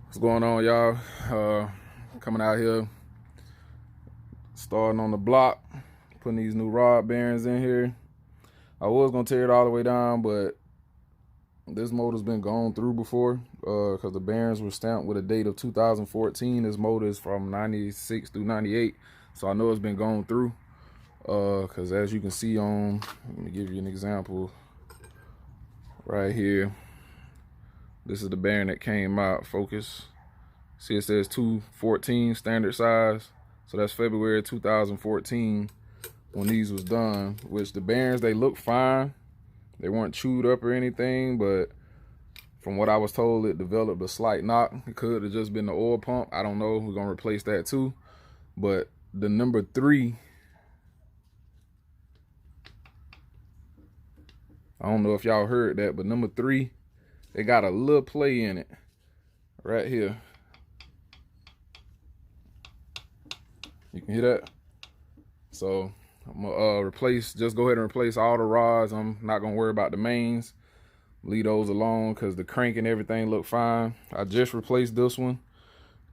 What's going on, y'all? Coming out here, starting on the block, putting these new rod bearings in here. I was gonna tear it all the way down, but this motor's been gone through before because the bearings were stamped with a date of 2014. This motor is from 96 through 98, so I know it's been gone through because as you can see on, let me give you an example right here. This is the bearing that came out. Focus. See, it says 214 standard size. So that's February 2014 when these was done. Which the bearings, they look fine. They weren't chewed up or anything, but from what I was told, it developed a slight knock. It could have just been the oil pump. I don't know. We're gonna replace that too. But the number 3, I don't know if y'all heard that, but number 3, it got a little play in it right here. You can hear that? So I'm gonna just go ahead and replace all the rods. I'm not gonna worry about the mains. Leave those alone because the crank and everything look fine. I just replaced this one,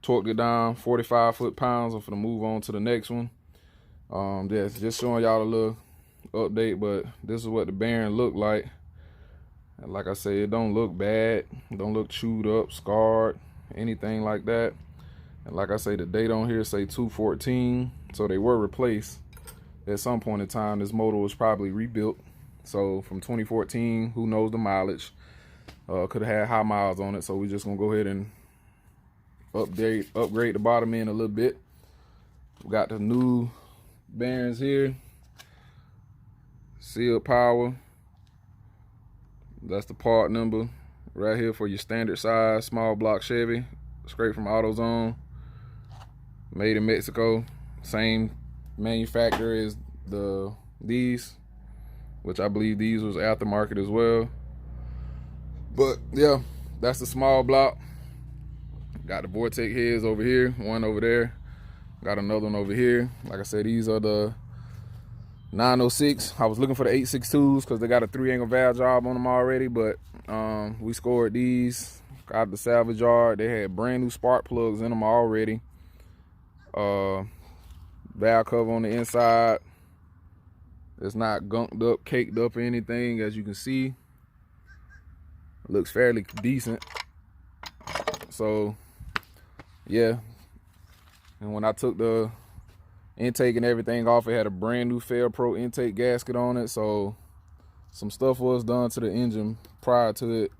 torqued it down 45 foot-pounds. I'm gonna move on to the next one. Just showing y'all a little update, but this is what the bearing look like. And like I said, it don't look bad. It don't look chewed up, scarred, anything like that. And like I say, the date on here say 214, so they were replaced at some point in time. This motor was probably rebuilt. So from 2014, who knows the mileage? Could have had high miles on it. So we're just gonna go ahead and upgrade the bottom end a little bit. We got the new bearings here. Seal power. That's the part number right here for your standard size small block Chevy, straight from AutoZone. Made in Mexico. Same manufacturer as these, which I believe these was aftermarket as well. But yeah, that's the small block. Got the Vortex heads over here, one over there. Got another one over here. Like I said, these are the 906. I was looking for the 862s because they got a 3-angle valve job on them already, but we scored these out of the salvage yard. They had brand new spark plugs in them already. Valve cover on the inside. It's not gunked up, caked up or anything. As you can see, it looks fairly decent. So yeah, and when I took the intake and everything off, it had a brand new Fail Pro intake gasket on it. So some stuff was done to the engine prior to it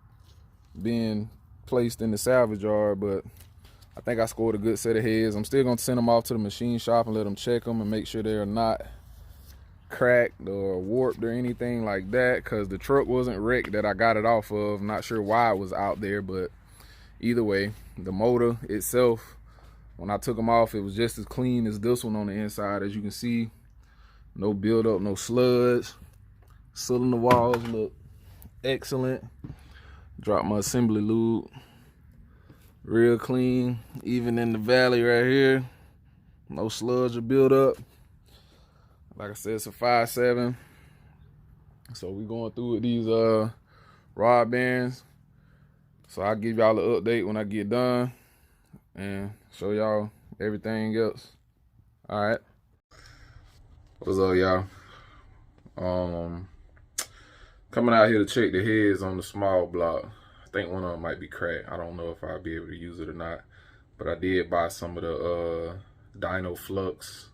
being placed in the salvage yard, but I think I scored a good set of heads. I'm still gonna send them off to the machine shop and let them check them and make sure they're not cracked or warped or anything like that, because the truck wasn't wrecked that I got it off of. I'm not sure why it was out there, but either way, the motor itself, when I took them off, it was just as clean as this one on the inside. As you can see, no buildup, no sludge. Sealing the walls look excellent. Drop my assembly lube. Real clean, even in the valley right here. No sludge or buildup. Like I said, it's a 5.7. So we going through with these rod bearings. So I'll give y'all an update when I get done and show y'all everything else. All right. What's up, y'all? Coming out here to check the heads on the small block. I think one of them might be cracked. I don't know if I'll be able to use it or not, but I did buy some of the Dyno Flux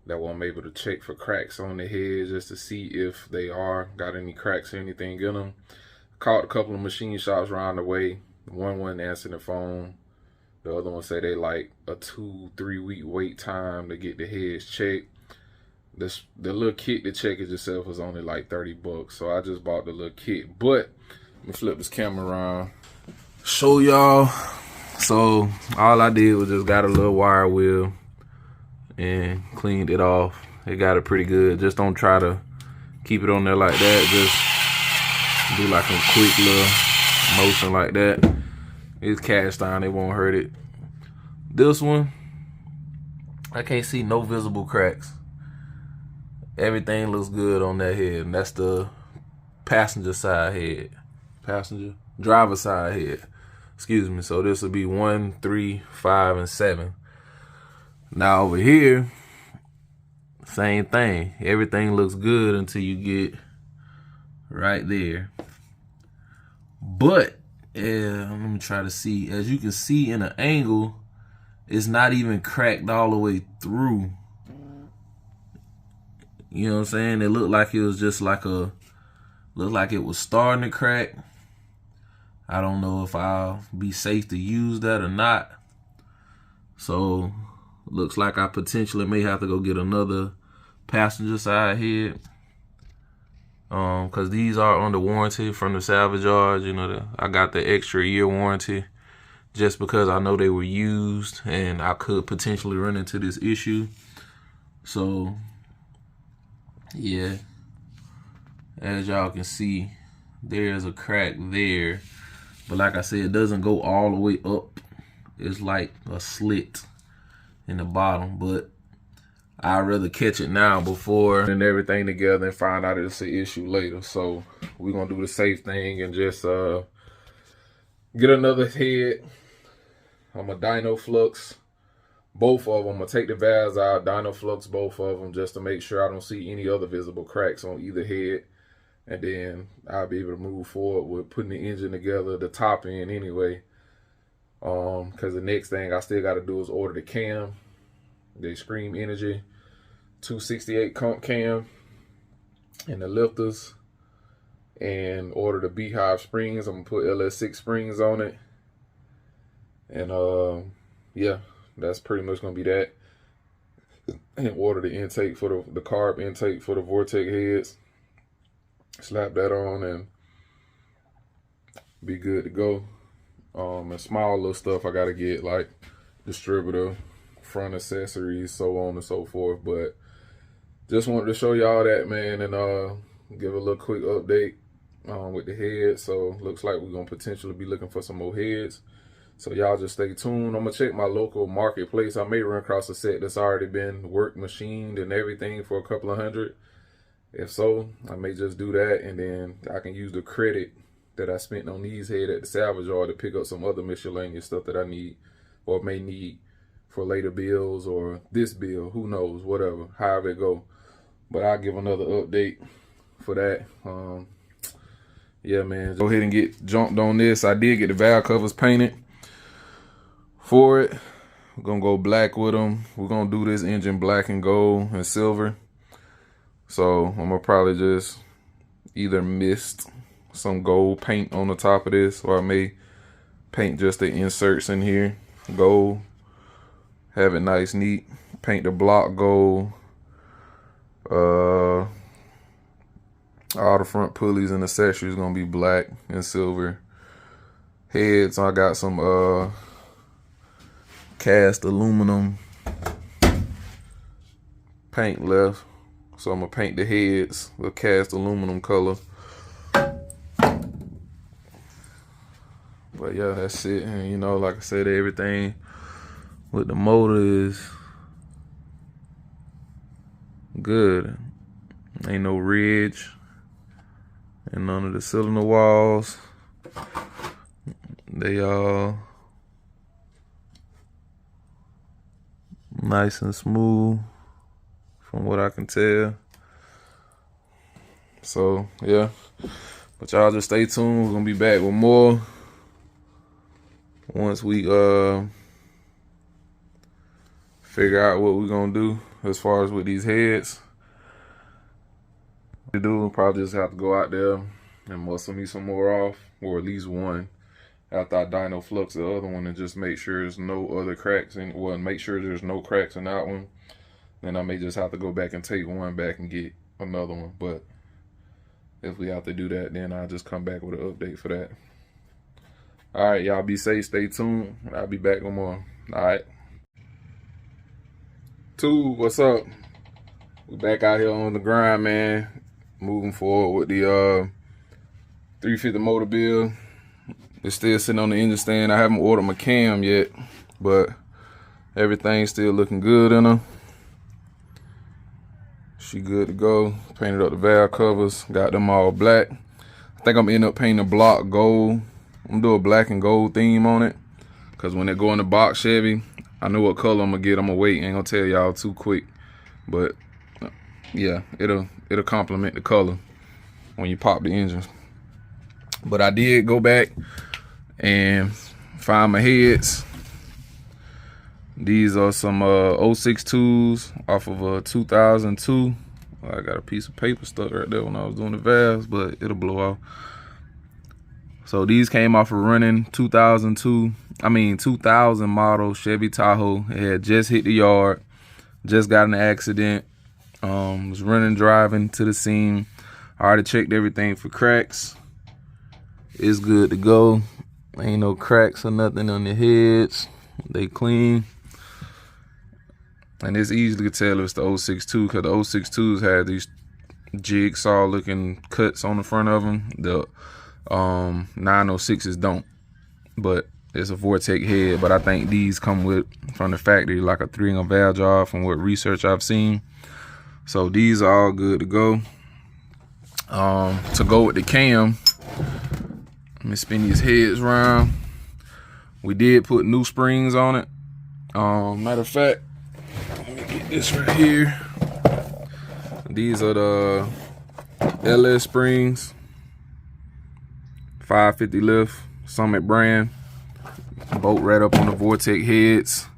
that I'm able to check for cracks on the heads just to see if they got any cracks or anything in them. Called a couple of machine shops around the way. One wasn't answering the phone. The other one said they like a 2-3 week wait time to get the heads checked. The little kit to check it yourself was only like 30 bucks, so I just bought the little kit. But let me flip this camera around, show y'all. So all I did was just got a little wire wheel and cleaned it off. It got it pretty good. Just don't try to keep it on there like that. Just do like a quick little motion like that. It's cast iron, it won't hurt it. This one, I can't see no visible cracks. Everything looks good on that head, and that's the passenger side head. Driver side head. Excuse me. So this will be 1, 3, 5, and 7. Now over here, same thing. Everything looks good until you get right there. But let me try to see. As you can see in an angle, it's not even cracked all the way through. You know what I'm saying? It looked like it was just like looked like it was starting to crack. I don't know if I'll be safe to use that or not. So looks like I potentially may have to go get another passenger side head. Cause these are under warranty from the salvage yard. You know, I got the extra year warranty just because I know they were used and I could potentially run into this issue. So yeah, as y'all can see, there's a crack there, but like I said, it doesn't go all the way up. It's like a slit in the bottom, but I'd rather catch it now before putting everything together and find out it's an issue later. So we're gonna do the safe thing and just get another head. I'm a dyno flux both of them. I'm gonna take the valves out, dyno flux both of them, just to make sure I don't see any other visible cracks on either head, and then I'll be able to move forward with putting the engine together, the top end anyway. Because the next thing I still got to do is order the cam, the Extreme Energy 268 comp cam, and the lifters, and order the Beehive springs. I'm gonna put LS6 springs on it, and yeah, that's pretty much gonna be that. And order the intake for the carb intake for the Vortex heads, slap that on, and be good to go. And small little stuff I gotta get, like distributor, front accessories, so on and so forth. But just wanted to show y'all that, man, and give a little quick update with the head. So looks like we're gonna potentially be looking for some more heads. So y'all just stay tuned. I'm gonna check my local marketplace. I may run across a set that's already been work machined and everything for a couple of $100. If so, I may just do that, and then I can use the credit that I spent on these head at the salvage yard to pick up some other miscellaneous stuff that I need or may need for later bills or this bill, who knows, whatever, however it go. But I'll give another update for that. Yeah, man, go ahead and get jumped on this. I did get the valve covers painted for it. We're gonna go black with them. We're gonna do this engine black and gold and silver. So I'm gonna probably just either mist some gold paint on the top of this, or I may paint just the inserts in here gold, have it nice neat, paint the block gold, all the front pulleys and accessories gonna be black and silver. Heads, I got some cast aluminum paint left, so I'm gonna paint the heads with cast aluminum color. But yeah, that's it. And you know, like I said, everything with the motor is good. Ain't no ridge and none of the cylinder walls. They all nice and smooth from what I can tell. So yeah, but y'all just stay tuned. We're gonna be back with more once we figure out what we're gonna do as far as with these heads. We'll probably just have to go out there and muscle me some more off, or at least one, after I dyno flux the other one, and just make sure there's no other cracks in, well, make sure there's no cracks in that one. Then I may just have to go back and take one back and get another one. But if we have to do that, then I'll just come back with an update for that. All right, y'all be safe, stay tuned. I'll be back with more. All right. Two, what's up? We back out here on the grind, man. Moving forward with the 350 motor build. It's still sitting on the engine stand. I haven't ordered my cam yet, but everything's still looking good in her. She good to go. Painted up the valve covers, got them all black. I think I'm ending up painting the block gold I'm gonna do a black and gold theme on it, cause when they go in the box Chevy, I know what color I'm gonna get. I'm gonna wait. Ain't gonna tell y'all too quick, but yeah, it'll complement the color when you pop the engines. But I did go back and find my heads. These are some 062s off of a 2002. I got a piece of paper stuck right there when I was doing the valves, but it'll blow off. So these came off a running 2000 model Chevy Tahoe. It had just hit the yard, just got in an accident. Was running, driving to the scene. I already checked everything for cracks. It's good to go. Ain't no cracks or nothing on the heads. They clean. And it's easy to tell if it's the 062, because the 062s had these jigsaw looking cuts on the front of them. The 906s don't, but it's a Vortex head. But I think these come with, from the factory, like a 3-inch valve job from what research I've seen. So these are all good to go. To go with the cam, let me spin these heads around. We did put new springs on it. Matter of fact, let me get this right here. These are the LS springs, 550 lift, Summit brand. Bolt right up on the Vortex heads.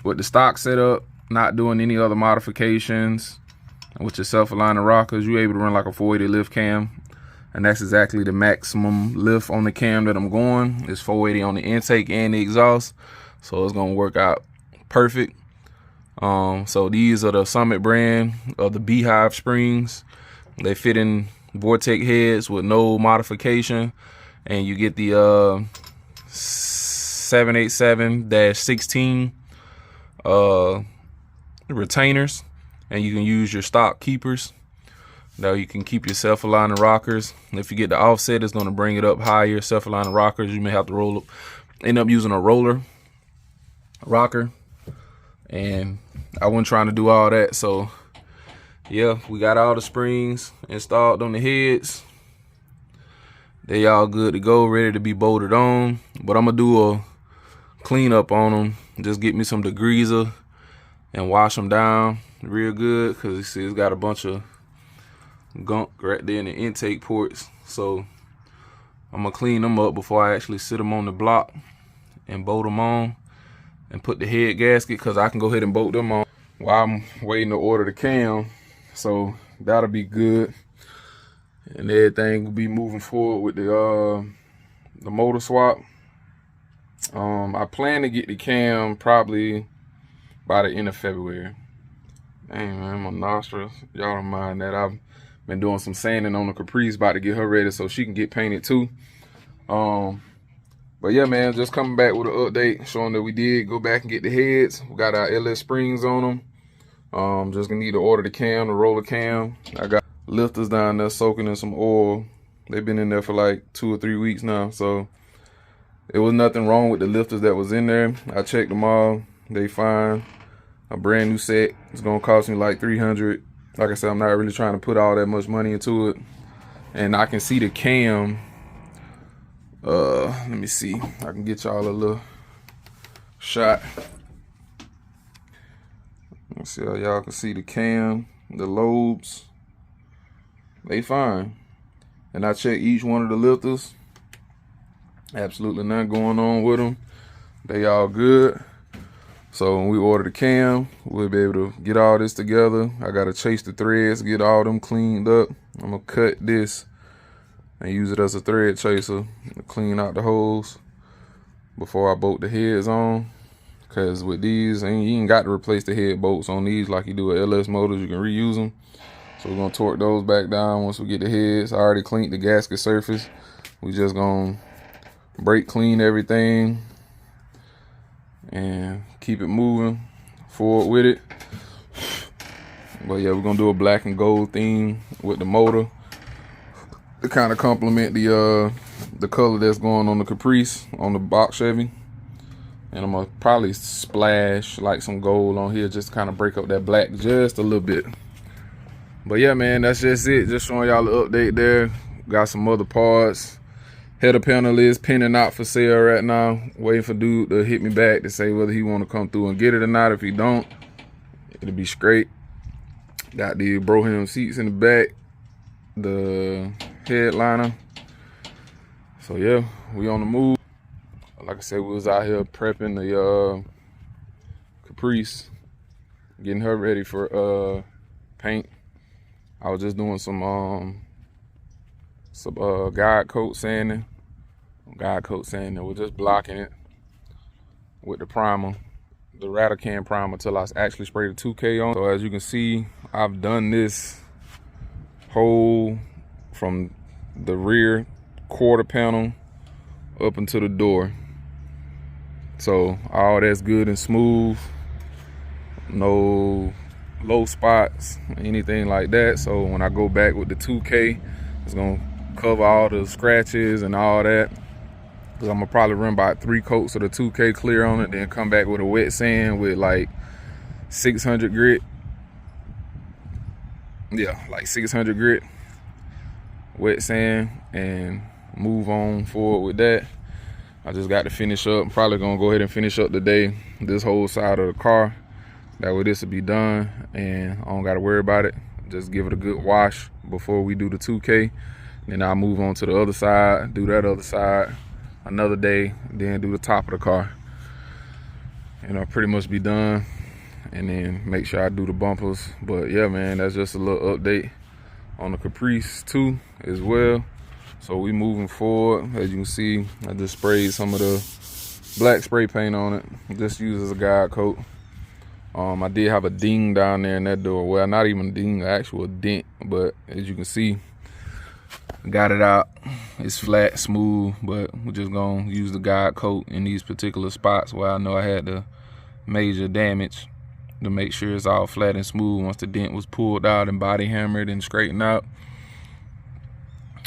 With the stock setup, not doing any other modifications, with your self-aligning rockers, you're able to run like a 480 lift cam. And that's exactly the maximum lift on the cam that I'm going. It's 480 on the intake and the exhaust. So it's gonna work out perfect. So these are the Summit brand of the Beehive springs. They fit in Vortex heads with no modification. And you get the 787-16 retainers. And you can use your stock keepers. Now you can keep your self-aligning rockers. If you get the offset, it's gonna bring it up higher. Self-aligning rockers, you may have to end up using a roller rocker. And I wasn't trying to do all that. So yeah, we got all the springs installed on the heads. They all good to go, ready to be bolted on. But I'm gonna do a cleanup on them. Just get me some degreaser and wash them down real good, because you see it's got a bunch of gunk right there in the intake ports. So I'm gonna clean them up before I actually sit them on the block and bolt them on and put the head gasket, because I can go ahead and bolt them on while I'm waiting to order the cam. So that'll be good, and everything will be moving forward with the motor swap. I plan to get the cam probably by the end of February. Dang, man, my nostrils. Y'all don't mind that. I've been doing some sanding on the Caprice, about to get her ready so she can get painted too. But yeah, man, just coming back with an update showing that we did go back and get the heads. We got our LS springs on them. Just gonna need to order the cam, the roller cam. I got lifters down there soaking in some oil. They've been in there for like 2 or 3 weeks now, so it was nothing wrong with the lifters that was in there. I checked them all. They fine. A brand new set. It's gonna cost me like $300. Like I said, I'm not really trying to put all that much money into it. And I can see the cam. Let me see. I can get y'all a little shot. Let's see how y'all can see the cam, the lobes. They fine. And I checked each one of the lifters. Absolutely nothing going on with them. They all good. So when we order the cam, we'll be able to get all this together. I gotta chase the threads, get all them cleaned up. I'm gonna cut this and use it as a thread chaser to clean out the holes before I bolt the heads on. Cause with these, you ain't got to replace the head bolts on these like you do with LS motors. You can reuse them. So we're gonna torque those back down once we get the heads. I already cleaned the gasket surface. We just gonna brake clean everything and keep it moving forward with it. But yeah, we're gonna do a black and gold theme with the motor to kind of complement the color that's going on the Caprice on the box Chevy. And I'm gonna probably splash like some gold on here, just kind of break up that black just a little bit. But yeah, man, that's just it. Just showing y'all the update there. Got some other parts Header panel is pending out for sale right now. Waiting for dude to hit me back to say whether he want to come through and get it or not. If he don't, it'll be straight. Got the Broham seats in the back, the headliner. So yeah, we on the move. Like I said, we was out here prepping the Caprice, getting her ready for paint. I was just doing some guide coat sanding. We're just blocking it with the primer, the Radican primer, till I actually spray the 2K on. So as you can see, I've done this whole from the rear quarter panel up into the door. So all that's good and smooth, no low spots, anything like that. So when I go back with the 2K, it's gonna cover all the scratches and all that. Cause I'm gonna probably run about 3 coats of the 2K clear on it, then come back with a wet sand with like 600 grit. Yeah, like 600 grit wet sand, and move on forward with that. I just got to finish up. I'm probably gonna go ahead and finish up today this whole side of the car. That way this will be done and I don't gotta worry about it. Just give it a good wash before we do the 2K. Then I'll move on to the other side, do that other side another day, then do the top of the car. And I'll pretty much be done. And then make sure I do the bumpers. But yeah, man, that's just a little update on the Caprice 2 as well. So we moving forward. As you can see, I just sprayed some of the black spray paint on it. Just used as a guide coat. I did have a ding down there in that door. Well, not even a ding, actual dent. But as you can see, got it out. It's flat, smooth, but we're just gonna use the guide coat in these particular spots where I know I had the major damage, to make sure it's all flat and smooth once the dent was pulled out and body hammered and straightened out.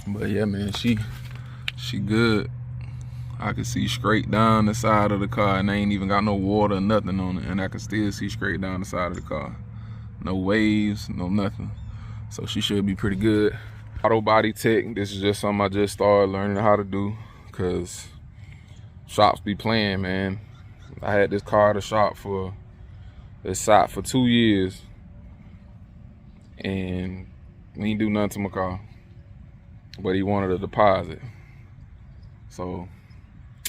But yeah, man, she good. I can see straight down the side of the car, and I ain't even got no water or nothing on it, and I can still see straight down the side of the car. No waves, no nothing. So she should be pretty good. Auto body tech, this is just something I just started learning how to do, because shops be playing, man. I had this car at the shop for 2 years, and he didn't do nothing to my car, but he wanted a deposit. So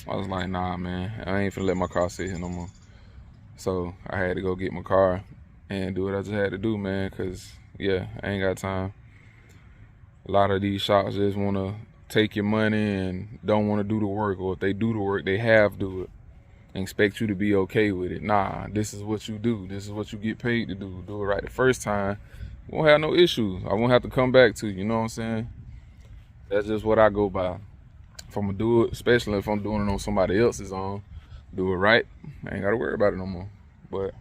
I was like, nah, man, I ain't finna let my car sit here no more. So I had to go get my car and do what I just had to do, man, because yeah, I ain't got time. A lot of these shops just want to take your money and don't want to do the work, or if they do the work, they have do it and expect you to be okay with it. Nah, this is what you do. This is what you get paid to do. Do it right the first time. You won't have no issues. I won't have to come back to you, you know what I'm saying? That's just what I go by. If I'm gonna do it, especially if I'm doing it on somebody else's do it right, I ain't gotta worry about it no more. But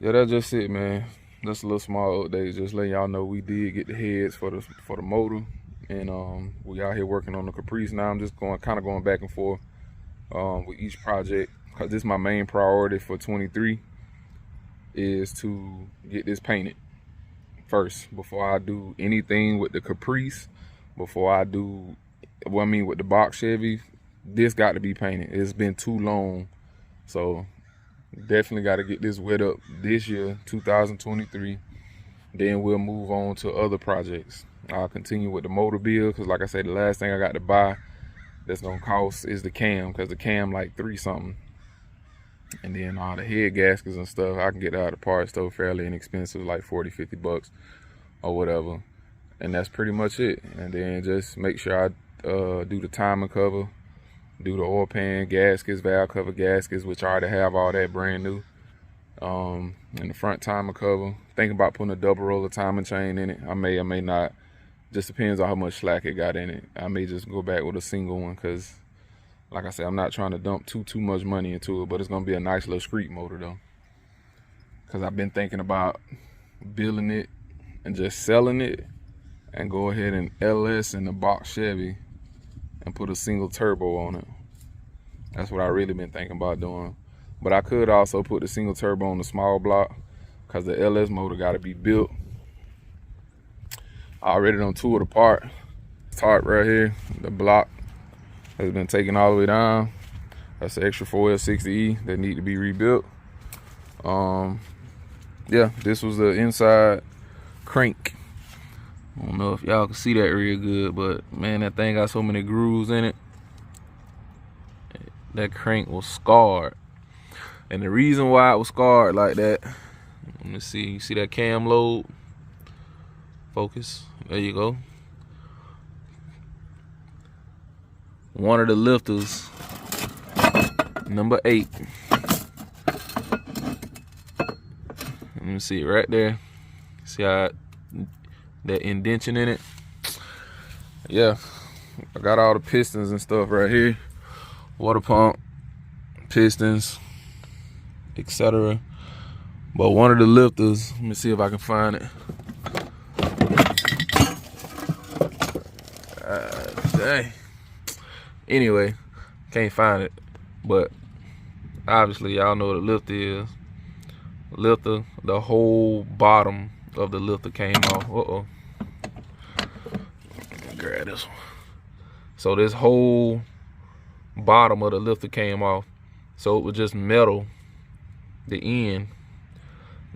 yeah, that's just it, man. Just a little small update, just letting y'all know we did get the heads for the motor, and we out here working on the Caprice now. I'm just kind of going back and forth with each project, because this is my main priority for 23, is to get this painted first before I do anything with the Caprice. Before I do, well, I mean with the box Chevy, this got to be painted. It's been too long, so definitely got to get this wet up this year, 2023. Then we'll move on to other projects. I'll continue with the motor build, because like I said, the last thing I got to buy that's gonna cost is the cam, because the cam like $3 something, and then all the head gaskets and stuff I can get out of the parts store fairly inexpensive, like 40-50 bucks or whatever. And that's pretty much it. And then just make sure I do the timing cover, do the oil pan gaskets, valve cover gaskets, which I already have all that brand new. And the front timing cover, thinking about putting a double roller timing chain in it. I may or may not. Just depends on how much slack it got in it. I may just go back with a single one, because like I said, I'm not trying to dump too much money into it, but it's gonna be a nice little street motor though. Because I've been thinking about building it and just selling it, and go ahead and LS in the box Chevy and put a single turbo on it. That's what I really been thinking about doing. But I could also put the single turbo on the small block, because the LS motor got to be built. I already done tore it apart, Tarp right here, the block has been taken all the way down. That's the extra 4L60E that need to be rebuilt. Yeah, this was the inside crank. I don't know if y'all can see that real good, but man, that thing got so many grooves in it. That crank was scarred. And the reason why it was scarred like that, let me see, you see that cam load? Focus, there you go. One of the lifters, number 8. Let me see it right there. See how that indention in it? Yeah, I got all the pistons and stuff right here. Water pump, pistons, etc. But one of the lifters, let me see if I can find it. Dang. Anyway, can't find it. But obviously y'all know what a lifter is. Lifter, the whole bottom of the lifter came off. Uh-oh. Grab this one. So this whole bottom of the lifter came off. So it was just metal, the end.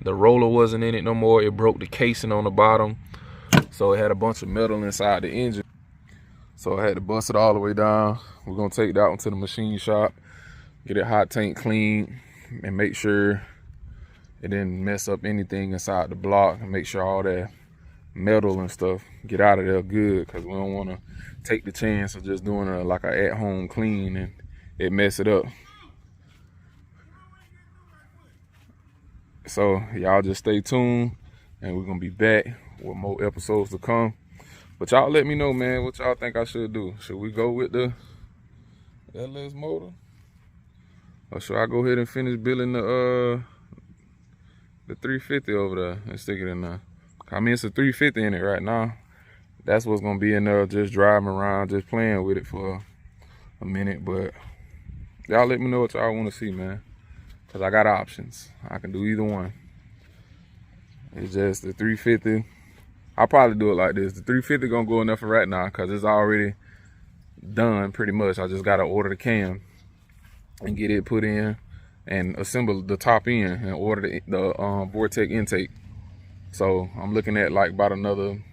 The roller wasn't in it no more. It broke the casing on the bottom. So it had a bunch of metal inside the engine. So I had to bust it all the way down. We're gonna take that one to the machine shop, get it hot tank clean, and make sure it didn't mess up anything inside the block, and make sure all that metal and stuff get out of there good, because we don't want to take the chance of just doing a like a at-home clean and it mess it up. So y'all just stay tuned, and we're gonna be back with more episodes to come. But y'all let me know, man, what y'all think I should do. Should we go with the LS motor, or should I go ahead and finish building the 350 over there and stick it in there? I mean, it's a 350 in it right now. That's what's gonna be in there, just driving around, just playing with it for a minute. But y'all let me know what y'all want to see, man, because I got options. I can do either one. It's just the 350. I'll probably do it like this. The 350 gonna go enough for right now, because it's already done pretty much. I just gotta order the cam and get it put in and assemble the top end and order the Vortex intake. So I'm looking at like about another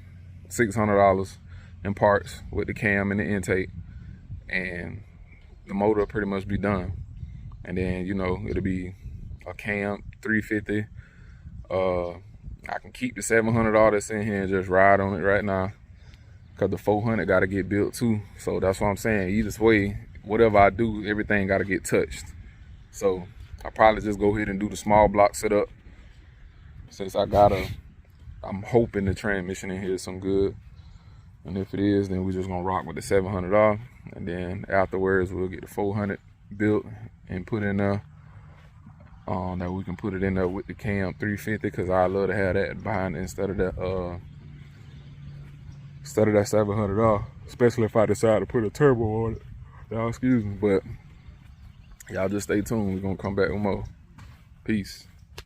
$600 in parts with the cam and the intake, and the motor will pretty much be done. And then, you know, it'll be a cam 350. I can keep the $700 that's in here and just ride on it right now, because the 400 got to get built too. So that's what I'm saying. Either way, whatever I do, everything got to get touched. So I probably just go ahead and do the small block setup, since I'm hoping the transmission in here is some good. And if it is, then we're just gonna rock with the $700, and then afterwards we'll get the 400 built and put in there. That we can put it in there with the cam 350, because I love to have that behind it instead of that $700, especially if I decide to put a turbo on it. Y'all excuse me, but y'all just stay tuned. We're gonna come back with more. Peace.